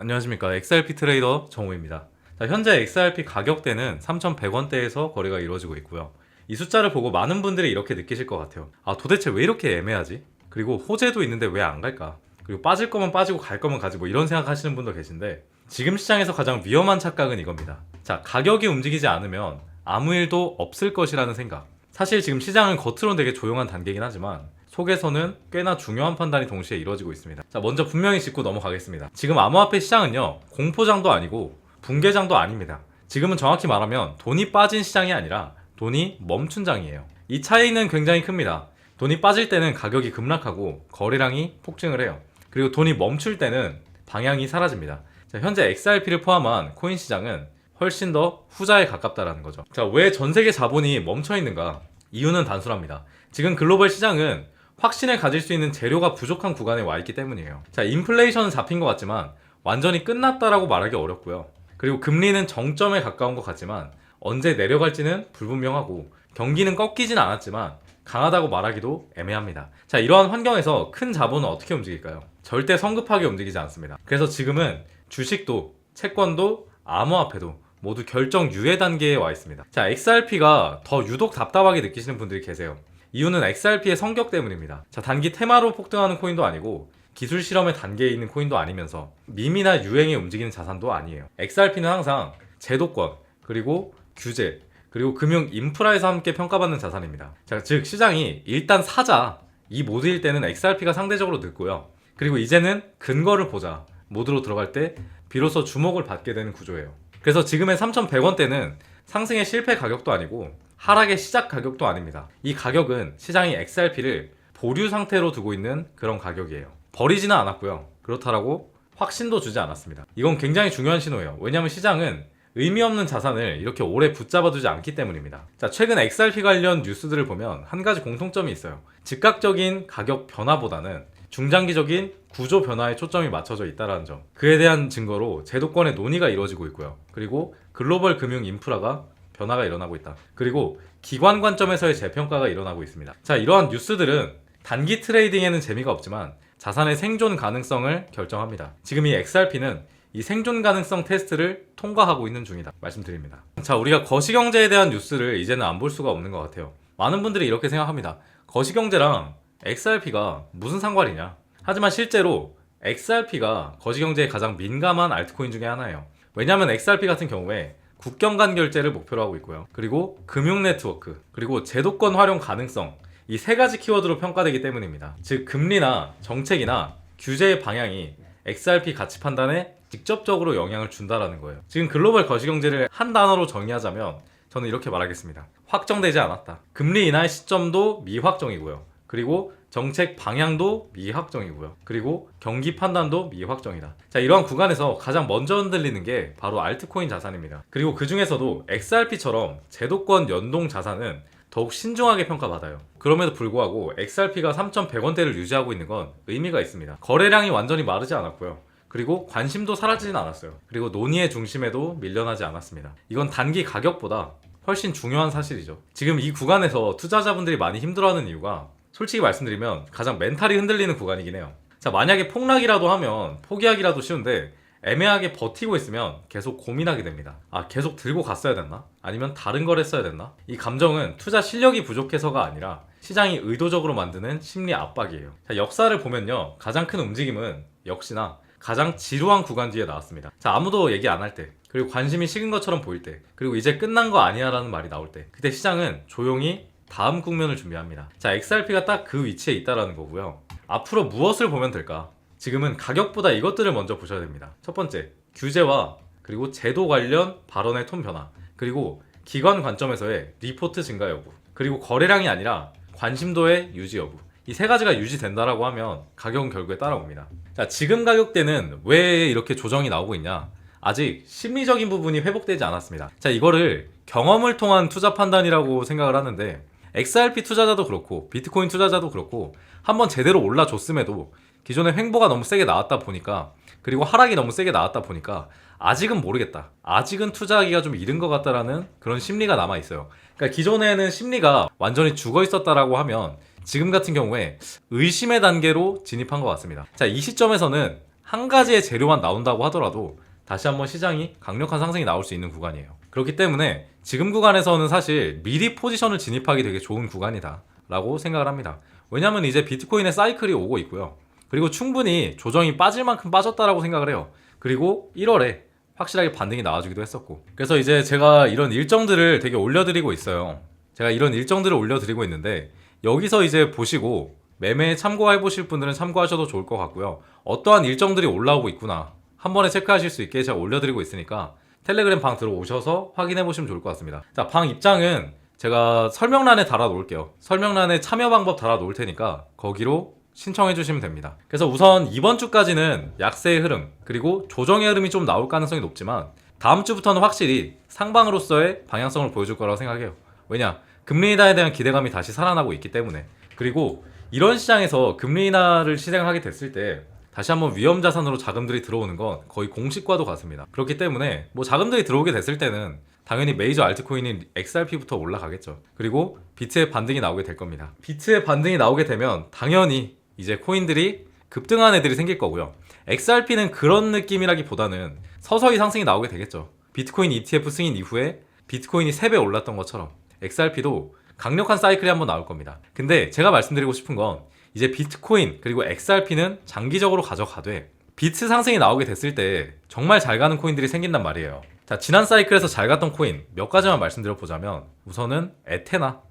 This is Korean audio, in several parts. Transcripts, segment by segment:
안녕하십니까. XRP 트레이더 정우입니다. 자, 현재 XRP 가격대는 3,100원대에서 거래가 이루어지고 있고요. 이 숫자를 보고 많은 분들이 이렇게 느끼실 것 같아요. 아, 도대체 왜 이렇게 애매하지? 그리고 호재도 있는데 왜 안 갈까? 그리고 빠질 거면 빠지고 갈 거면 가지 뭐 이런 생각 하시는 분도 계신데, 지금 시장에서 가장 위험한 착각은 이겁니다. 자, 가격이 움직이지 않으면 아무 일도 없을 것이라는 생각. 사실 지금 시장은 겉으로는 되게 조용한 단계이긴 하지만 속에서는 꽤나 중요한 판단이 동시에 이루어지고 있습니다. 자, 먼저 분명히 짚고 넘어가겠습니다. 지금 암호화폐 시장은요, 공포장도 아니고 붕괴장도 아닙니다. 지금은 정확히 말하면 돈이 빠진 시장이 아니라 돈이 멈춘 장이에요. 이 차이는 굉장히 큽니다. 돈이 빠질 때는 가격이 급락하고 거래량이 폭증을 해요. 그리고 돈이 멈출 때는 방향이 사라집니다. 자, 현재 XRP를 포함한 코인 시장은 훨씬 더 후자에 가깝다라는 거죠. 자, 왜 전 세계 자본이 멈춰 있는가? 이유는 단순합니다. 지금 글로벌 시장은 확신을 가질 수 있는 재료가 부족한 구간에 와 있기 때문이에요. 자, 인플레이션은 잡힌 것 같지만 완전히 끝났다라고 말하기 어렵고요. 그리고 금리는 정점에 가까운 것 같지만 언제 내려갈지는 불분명하고, 경기는 꺾이진 않았지만 강하다고 말하기도 애매합니다. 자, 이러한 환경에서 큰 자본은 어떻게 움직일까요? 절대 성급하게 움직이지 않습니다. 그래서 지금은 주식도, 채권도, 암호화폐도 모두 결정 유예 단계에 와 있습니다. 자, XRP가 더 유독 답답하게 느끼시는 분들이 계세요. 이유는 XRP의 성격 때문입니다. 자, 단기 테마로 폭등하는 코인도 아니고 기술 실험의 단계에 있는 코인도 아니면서 밈이나 유행에 움직이는 자산도 아니에요. XRP는 항상 제도권, 그리고 규제, 그리고 금융 인프라에서 함께 평가받는 자산입니다. 자, 즉 시장이 일단 사자, 이 모드일 때는 XRP가 상대적으로 늦고요. 그리고 이제는 근거를 보자 모드로 들어갈 때 비로소 주목을 받게 되는 구조예요. 그래서 지금의 3,100원대는 상승의 실패 가격도 아니고 하락의 시작 가격도 아닙니다. 이 가격은 시장이 XRP를 보류 상태로 두고 있는 그런 가격이에요. 버리지는 않았고요. 그렇다라고 확신도 주지 않았습니다. 이건 굉장히 중요한 신호예요. 왜냐하면 시장은 의미 없는 자산을 이렇게 오래 붙잡아두지 않기 때문입니다. 자, 최근 XRP 관련 뉴스들을 보면 한 가지 공통점이 있어요. 즉각적인 가격 변화보다는 중장기적인 구조 변화에 초점이 맞춰져 있다는 점. 그에 대한 증거로 제도권의 논의가 이루어지고 있고요. 그리고 글로벌 금융 인프라가 변화가 일어나고 있다. 그리고 기관 관점에서의 재평가가 일어나고 있습니다. 자, 이러한 뉴스들은 단기 트레이딩에는 재미가 없지만 자산의 생존 가능성을 결정합니다. 지금 이 XRP는 이 생존 가능성 테스트를 통과하고 있는 중이다 말씀드립니다. 자, 우리가 거시경제에 대한 뉴스를 이제는 안 볼 수가 없는 것 같아요. 많은 분들이 이렇게 생각합니다. 거시경제랑 XRP가 무슨 상관이냐? 하지만 실제로 XRP가 거시경제에 가장 민감한 알트코인 중에 하나예요. 왜냐하면 XRP 같은 경우에 국경 간 결제를 목표로 하고 있고요. 그리고 금융 네트워크, 그리고 제도권 활용 가능성, 이 세 가지 키워드로 평가되기 때문입니다. 즉 금리나 정책이나 규제의 방향이 XRP 가치 판단에 직접적으로 영향을 준다라는 거예요. 지금 글로벌 거시경제를 한 단어로 정의하자면 저는 이렇게 말하겠습니다. 확정되지 않았다. 금리 인하의 시점도 미확정이고요. 그리고 정책 방향도 미확정이고요. 그리고 경기 판단도 미확정이다. 자, 이러한 구간에서 가장 먼저 흔들리는 게 바로 알트코인 자산입니다. 그리고 그 중에서도 XRP처럼 제도권 연동 자산은 더욱 신중하게 평가받아요. 그럼에도 불구하고 XRP가 3,100원대를 유지하고 있는 건 의미가 있습니다. 거래량이 완전히 마르지 않았고요. 그리고 관심도 사라지진 않았어요. 그리고 논의의 중심에도 밀려나지 않았습니다. 이건 단기 가격보다 훨씬 중요한 사실이죠. 지금 이 구간에서 투자자분들이 많이 힘들어하는 이유가 솔직히 말씀드리면 가장 멘탈이 흔들리는 구간이긴 해요. 자, 만약에 폭락이라도 하면 포기하기라도 쉬운데 애매하게 버티고 있으면 계속 고민하게 됩니다. 아, 계속 들고 갔어야 됐나? 아니면 다른 걸 했어야 됐나? 이 감정은 투자 실력이 부족해서가 아니라 시장이 의도적으로 만드는 심리 압박이에요. 자, 역사를 보면요, 가장 큰 움직임은 역시나 가장 지루한 구간 뒤에 나왔습니다. 자, 아무도 얘기 안 할 때, 그리고 관심이 식은 것처럼 보일 때, 그리고 이제 끝난 거 아니야 라는 말이 나올 때, 그때 시장은 조용히 다음 국면을 준비합니다. 자, XRP가 딱 그 위치에 있다라는 거고요. 앞으로 무엇을 보면 될까? 지금은 가격보다 이것들을 먼저 보셔야 됩니다. 첫 번째, 규제와 그리고 제도 관련 발언의 톤 변화, 그리고 기관 관점에서의 리포트 증가 여부, 그리고 거래량이 아니라 관심도의 유지 여부. 이 세 가지가 유지된다라고 하면 가격은 결국에 따라옵니다. 자, 지금 가격대는 왜 이렇게 조정이 나오고 있냐? 아직 심리적인 부분이 회복되지 않았습니다. 자, 이거를 경험을 통한 투자 판단이라고 생각을 하는데, XRP 투자자도 그렇고 비트코인 투자자도 그렇고 한번 제대로 올라줬음에도 기존의 횡보가 너무 세게 나왔다 보니까, 그리고 하락이 너무 세게 나왔다 보니까 아직은 모르겠다, 아직은 투자하기가 좀 이른 것 같다라는 그런 심리가 남아있어요. 그러니까 기존에는 심리가 완전히 죽어 있었다라고 하면 지금 같은 경우에 의심의 단계로 진입한 것 같습니다. 자, 이 시점에서는 한 가지의 재료만 나온다고 하더라도 다시 한번 시장이 강력한 상승이 나올 수 있는 구간이에요. 그렇기 때문에 지금 구간에서는 사실 미리 포지션을 진입하기 되게 좋은 구간이다 라고 생각을 합니다. 왜냐면 이제 비트코인의 사이클이 오고 있고요. 그리고 충분히 조정이 빠질 만큼 빠졌다라고 생각을 해요. 그리고 1월에 확실하게 반등이 나와주기도 했었고, 그래서 이제 제가 이런 일정들을 되게 올려드리고 있어요. 제가 이런 일정들을 올려드리고 있는데 여기서 이제 보시고 매매에 참고해 보실 분들은 참고하셔도 좋을 것 같고요. 어떠한 일정들이 올라오고 있구나 한 번에 체크하실 수 있게 제가 올려드리고 있으니까 텔레그램 방 들어오셔서 확인해 보시면 좋을 것 같습니다. 자, 방 입장은 제가 설명란에 달아 놓을게요. 설명란에 참여 방법 달아 놓을 테니까 거기로 신청해 주시면 됩니다. 그래서 우선 이번 주까지는 약세의 흐름 그리고 조정의 흐름이 좀 나올 가능성이 높지만 다음 주부터는 확실히 상방으로서의 방향성을 보여줄 거라고 생각해요. 왜냐? 금리 인하에 대한 기대감이 다시 살아나고 있기 때문에. 그리고 이런 시장에서 금리 인하를 실행하게 됐을 때 다시 한번 위험 자산으로 자금들이 들어오는 건 거의 공식과도 같습니다. 그렇기 때문에 뭐 자금들이 들어오게 됐을 때는 당연히 메이저 알트코인인 XRP부터 올라가겠죠. 그리고 비트의 반등이 나오게 될 겁니다. 비트의 반등이 나오게 되면 당연히 이제 코인들이 급등한 애들이 생길 거고요. XRP는 그런 느낌이라기보다는 서서히 상승이 나오게 되겠죠. 비트코인 ETF 승인 이후에 비트코인이 3배 올랐던 것처럼 XRP도 강력한 사이클이 한번 나올 겁니다. 근데 제가 말씀드리고 싶은 건 이제 비트코인 그리고 XRP는 장기적으로 가져가되 비트 상승이 나오게 됐을 때 정말 잘 가는 코인들이 생긴단 말이에요. 자, 지난 사이클에서 잘 갔던 코인 몇 가지만 말씀드려보자면 우선은 에테나가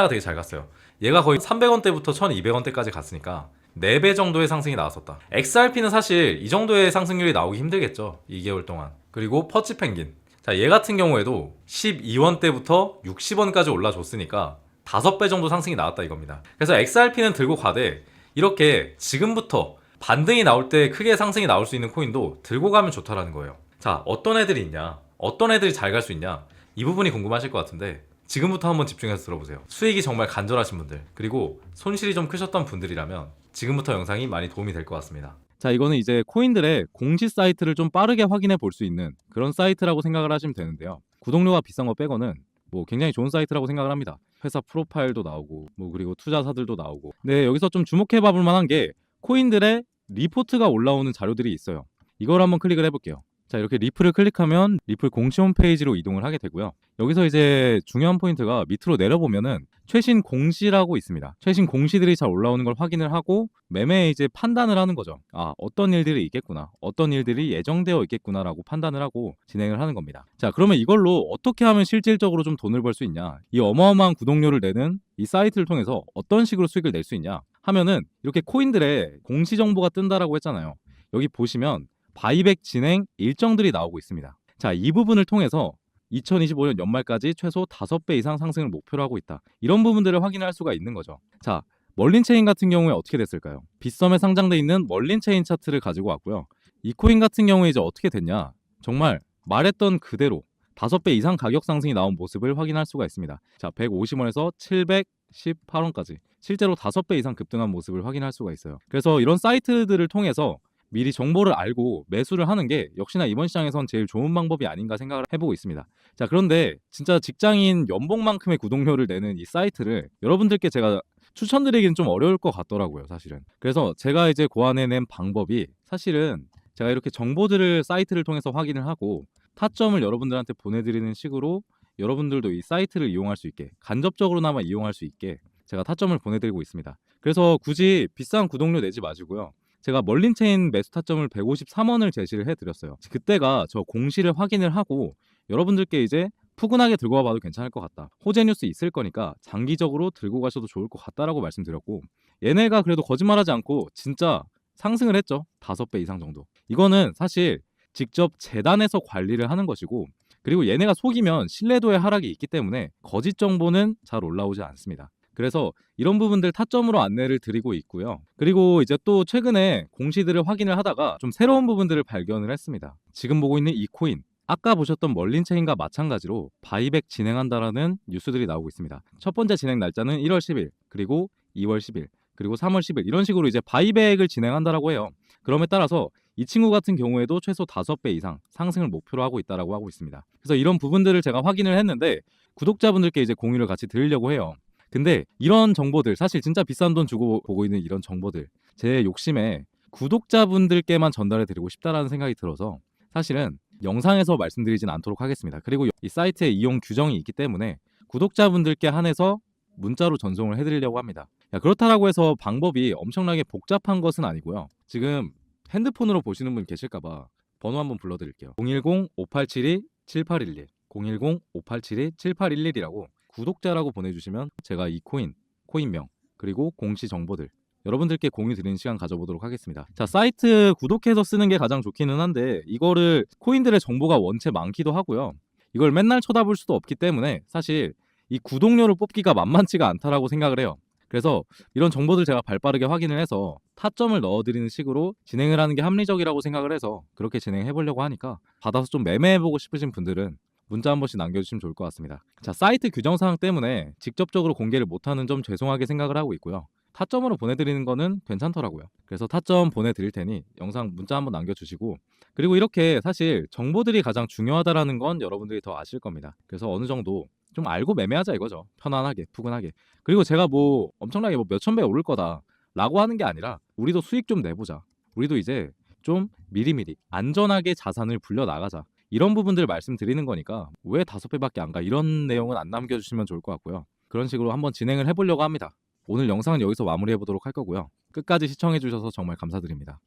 되게 잘 갔어요. 얘가 거의 300원대부터 1200원대까지 갔으니까 4배 정도의 상승이 나왔었다. XRP는 사실 이 정도의 상승률이 나오기 힘들겠죠. 2개월 동안. 그리고 퍼치펭귄. 자, 얘 같은 경우에도 12원대부터 60원까지 올라줬으니까 5배 정도 상승이 나왔다 이겁니다. 그래서 XRP는 들고 가되 이렇게 지금부터 반등이 나올 때 크게 상승이 나올 수 있는 코인도 들고 가면 좋다라는 거예요. 자, 어떤 애들이 있냐? 어떤 애들이 잘 갈 수 있냐? 이 부분이 궁금하실 것 같은데 지금부터 한번 집중해서 들어보세요. 수익이 정말 간절하신 분들 그리고 손실이 좀 크셨던 분들이라면 지금부터 영상이 많이 도움이 될 것 같습니다. 자, 이거는 이제 코인들의 공시 사이트를 좀 빠르게 확인해 볼 수 있는 그런 사이트라고 생각을 하시면 되는데요. 구독료가 비싼 거 빼고는 뭐 굉장히 좋은 사이트라고 생각을 합니다. 회사 프로파일도 나오고 뭐 그리고 투자사들도 나오고. 네, 여기서 좀 주목해 봐볼 만한 게 코인들의 리포트가 올라오는 자료들이 있어요. 이걸 한번 클릭을 해볼게요. 자, 이렇게 리플을 클릭하면 리플 공시 홈페이지로 이동을 하게 되고요. 여기서 이제 중요한 포인트가 밑으로 내려보면은 최신 공시라고 있습니다. 최신 공시들이 잘 올라오는 걸 확인을 하고 매매에 이제 판단을 하는 거죠. 아, 어떤 일들이 있겠구나, 어떤 일들이 예정되어 있겠구나라고 판단을 하고 진행을 하는 겁니다. 자, 그러면 이걸로 어떻게 하면 실질적으로 좀 돈을 벌 수 있냐, 이 어마어마한 구독료를 내는 이 사이트를 통해서 어떤 식으로 수익을 낼 수 있냐 하면은 이렇게 코인들의 공시 정보가 뜬다라고 했잖아요. 여기 보시면 바이백 진행 일정들이 나오고 있습니다. 자, 이 부분을 통해서 2025년 연말까지 최소 5배 이상 상승을 목표로 하고 있다. 이런 부분들을 확인할 수가 있는 거죠. 자, 멀린체인 같은 경우에 어떻게 됐을까요? 빗썸에 상장돼 있는 멀린체인 차트를 가지고 왔고요. 이 코인 같은 경우에 이제 어떻게 됐냐? 정말 말했던 그대로 5배 이상 가격 상승이 나온 모습을 확인할 수가 있습니다. 자, 150원에서 718원까지 실제로 5배 이상 급등한 모습을 확인할 수가 있어요. 그래서 이런 사이트들을 통해서 미리 정보를 알고 매수를 하는 게 역시나 이번 시장에선 제일 좋은 방법이 아닌가 생각을 해보고 있습니다. 자, 그런데 진짜 직장인 연봉만큼의 구독료를 내는 이 사이트를 여러분들께 제가 추천드리기는 좀 어려울 것 같더라고요, 사실은. 그래서 제가 이제 고안해낸 방법이 사실은 제가 이렇게 정보들을 사이트를 통해서 확인을 하고 타점을 여러분들한테 보내드리는 식으로 여러분들도 이 사이트를 이용할 수 있게 간접적으로나마 이용할 수 있게 제가 타점을 보내드리고 있습니다. 그래서 굳이 비싼 구독료 내지 마시고요. 제가 멀린체인 매수 타점을 153원을 제시를 해드렸어요. 그때가 저 공시를 확인을 하고 여러분들께 이제 푸근하게 들고 와봐도 괜찮을 것 같다. 호재 뉴스 있을 거니까 장기적으로 들고 가셔도 좋을 것 같다라고 말씀드렸고, 얘네가 그래도 거짓말하지 않고 진짜 상승을 했죠. 5배 이상 정도. 이거는 사실 직접 재단에서 관리를 하는 것이고, 그리고 얘네가 속이면 신뢰도의 하락이 있기 때문에 거짓 정보는 잘 올라오지 않습니다. 그래서 이런 부분들 타점으로 안내를 드리고 있고요. 그리고 이제 또 최근에 공시들을 확인을 하다가 좀 새로운 부분들을 발견을 했습니다. 지금 보고 있는 이 코인, 아까 보셨던 멀린체인과 마찬가지로 바이백 진행한다라는 뉴스들이 나오고 있습니다. 첫 번째 진행 날짜는 1월 10일, 그리고 2월 10일, 그리고 3월 10일 이런 식으로 이제 바이백을 진행한다라고 해요. 그럼에 따라서 이 친구 같은 경우에도 최소 5배 이상 상승을 목표로 하고 있다라고 하고 있습니다. 그래서 이런 부분들을 제가 확인을 했는데 구독자분들께 이제 공유를 같이 드리려고 해요. 근데 이런 정보들, 사실 진짜 비싼 돈 주고 보고 있는 이런 정보들, 제 욕심에 구독자분들께만 전달해 드리고 싶다라는 생각이 들어서 사실은 영상에서 말씀드리진 않도록 하겠습니다. 그리고 이 사이트에 이용 규정이 있기 때문에 구독자분들께 한해서 문자로 전송을 해드리려고 합니다. 그렇다라고 해서 방법이 엄청나게 복잡한 것은 아니고요. 지금 핸드폰으로 보시는 분 계실까봐 번호 한번 불러드릴게요. 010-5872-7811 010-5872-7811이라고 구독자라고 보내주시면 제가 이 코인명 그리고 공시 정보들 여러분들께 공유 드리는 시간 가져보도록 하겠습니다. 자, 사이트 구독해서 쓰는 게 가장 좋기는 한데 이거를 코인들의 정보가 원체 많기도 하고요. 이걸 맨날 쳐다볼 수도 없기 때문에 사실 이 구독료를 뽑기가 만만치가 않다라고 생각을 해요. 그래서 이런 정보들 제가 발빠르게 확인을 해서 타점을 넣어드리는 식으로 진행을 하는 게 합리적이라고 생각을 해서 그렇게 진행해보려고 하니까 받아서 좀 매매해보고 싶으신 분들은 문자 한 번씩 남겨주시면 좋을 것 같습니다. 자, 사이트 규정사항 때문에 직접적으로 공개를 못하는 점 죄송하게 생각을 하고 있고요. 타점으로 보내드리는 거는 괜찮더라고요. 그래서 타점 보내드릴 테니 영상 문자 한번 남겨주시고 그리고 이렇게 사실 정보들이 가장 중요하다라는 건 여러분들이 더 아실 겁니다. 그래서 어느 정도 좀 알고 매매하자 이거죠. 편안하게 푸근하게. 그리고 제가 뭐 엄청나게 뭐 몇천 배 오를 거다 라고 하는 게 아니라 우리도 수익 좀 내보자. 우리도 이제 좀 미리미리 안전하게 자산을 불려 나가자. 이런 부분들 말씀드리는 거니까 왜 5배밖에 안 가? 이런 내용은 안 남겨주시면 좋을 것 같고요. 그런 식으로 한번 진행을 해보려고 합니다. 오늘 영상은 여기서 마무리해보도록 할 거고요. 끝까지 시청해주셔서 정말 감사드립니다.